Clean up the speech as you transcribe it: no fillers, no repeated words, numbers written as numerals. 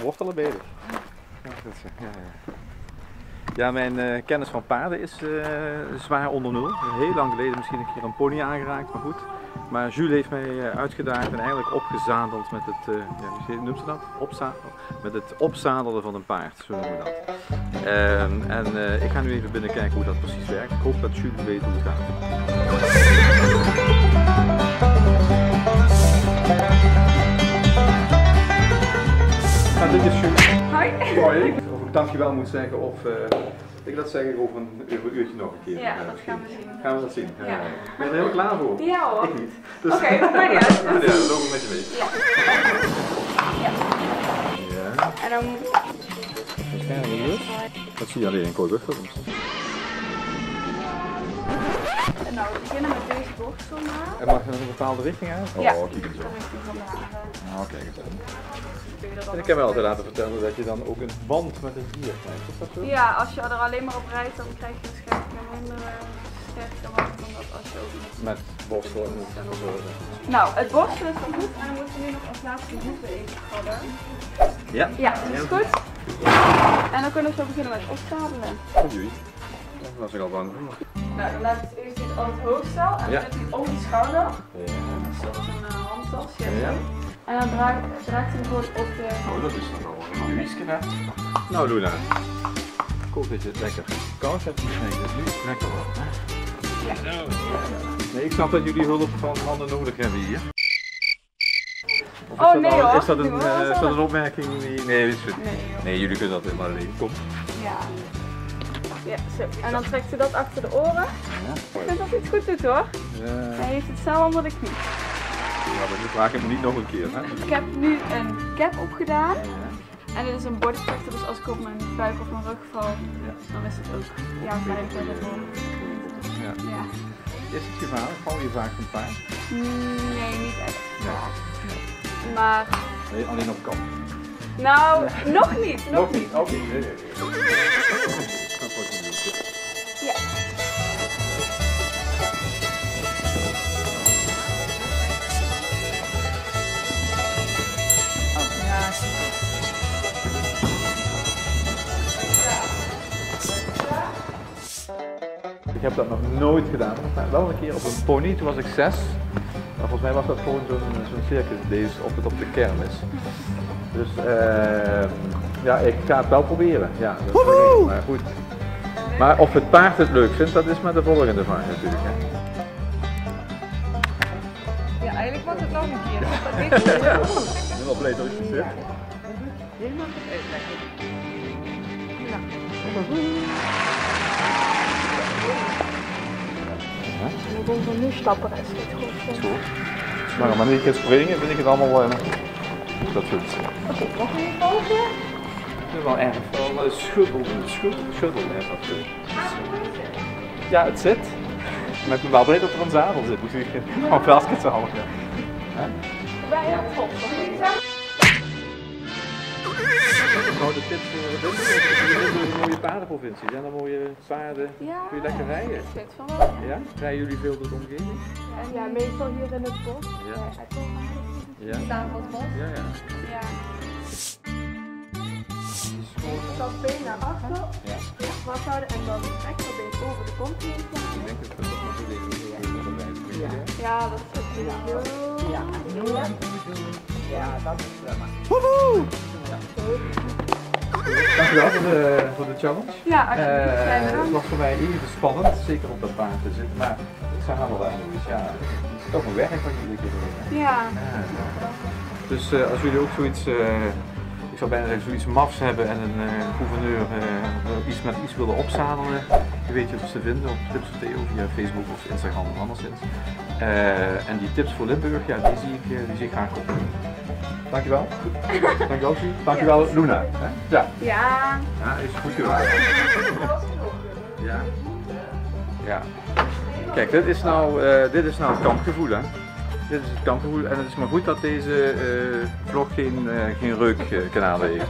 Wortelen bezig. Ja, mijn kennis van paarden is zwaar onder nul. Heel lang geleden misschien een keer een pony aangeraakt, maar goed. Maar Jules heeft mij uitgedaagd en eigenlijk opgezadeld met het, hoe noemt ze dat? Met het opzadelen van een paard, zo noemen we dat. En ik ga nu even binnenkijken hoe dat precies werkt. Ik hoop dat Jules weet hoe het gaat. Dit is Jules. Hoi. Hoi. Of ik dankjewel moet zeggen of ik dat zeg over een uurtje nog een keer. Ja, dat gaan we zien. Gaan we dat zien? Ja. Ben je er heel klaar voor? Ja hoor. Ik niet. Dus... Oké, maar niet uit. Ja, we lopen met je mee. Ja. Ja. En dan... Dat zie je alleen in Kooiburgfilms. Nou, we beginnen met deze borstel maar. En mag je nog een bepaalde richting uit? Ja, Oh, kijk eens de zo. richting van de haren. Nou, kijk eens aan. En ik heb me altijd laten vertellen dat je dan ook een band met een dier krijgt. Is dat zo? Ja, als je er alleen maar op rijdt, dan krijg je waarschijnlijk een minder sterke band dan dat als je ook Met borstel en verzorgen. Nou, het borstelen is dan goed en dan moeten we nu nog als laatste de hoeven even hadden. Ja. Ja, dat is goed. En dan kunnen we zo beginnen met opzadelen. Oei, daar was ik al bang voor. Nou, dan laat ik het eerst aan het hoofd staan en dan zet hij om de schouder. Zoals een handtas. Ja. En dan draait hij gewoon op de... Oh, dat is toch wel een juïsje net. Nou Luna, ik hoop dat je het lekker koud hebt gekregen, dus nu is het lekker wel. Ja. Nee, ik snap dat jullie hulp van mannen nodig hebben hier. Of Oh nee hoor. Is dat een opmerking die... Nee, is goed. Nee, jullie kunnen dat helemaal alleen. Kom. Ja. Ja, zo. En dan trekt ze dat achter de oren. Ja. Ik vind dat hij het goed doet hoor. Hij heeft het snel onder de knie. Ja, maar nu vraag ik me niet nog een keer. Hè? Ik heb nu een cap opgedaan. Ja. En dit is een body protector, dus als ik op mijn buik of mijn rug val, dan is het ook veiliger ervoor. Ja. Ja. Is het gevaarlijk? Val je vaak van paard? Nee, niet echt. Maar... Nee, alleen op kant. Nou, nog niet. Nog niet? Oké. Nee. Dat wordt een beetje. Ja. Ik heb dat nog nooit gedaan. Wel een keer op een pony, toen was ik 6. Maar volgens mij was dat gewoon zo'n circus deze op de kermis. Dus ja, ik ga het wel proberen. Ja, dat is wel maar goed. Maar of het paard het leuk vindt, dat is maar de volgende vraag natuurlijk. Hè. Ja, eigenlijk wordt het nog een keer. Ik ben wel blij dat ik het zit. Helemaal goed uitleggen. En ik denk van nu stappen is het goed. Goed. Maar wanneer ik het springen, vind ik het allemaal dat goed. Oké, nog een pauze. Het is wel erg wel schudden is dat goed. Ja, het zit. Maar ik ben wel blij dat er een zadel zit natuurlijk. Of wel als ik het zou houden. Bij heel top. Nou, de tips voor de winter is een mooie paardenprovincie. Zijn er mooie paarden? Ja. Kun je lekker rijden? Ik vind van wel. Ja? Rijden jullie veel door de omgeving? Ja, meestal hier in het bos. Ja. Ja. Staan wat bos. Ja, ja. Ja. Schoon. Dat been naar achter. Ja. Vasthouden en dan het rechterbeen over de kont heen slaan. Ik denk dat dat nog een beetje is. Ja, dat is heel. Ja, Ja, dat is maar. Dankjewel voor de challenge. Ja, alsjeblieft. Het was voor mij even spannend, zeker op dat paard te zitten, maar ze halen wel eens. Ja, het is toch een werk wat jullie kunnen doen. Ja. Dus als jullie ook zoiets, ik zou bijna zeggen zoiets mafs hebben en een gouverneur iets met iets willen opzadelen, je weet je wat te vinden op Tips voor Theo via Facebook of Instagram of anderszins. En die tips voor Limburg, ja, die zie ik graag op. Dankjewel. Dankjewel, Zie. Dankjewel, Luna. Ja. Ja. Ja, is goed gedaan. Ja. Ja. Kijk, dit is nou het kampgevoel, hè. Dit is het kampgevoel en het is maar goed dat deze vlog geen reukkanalen heeft.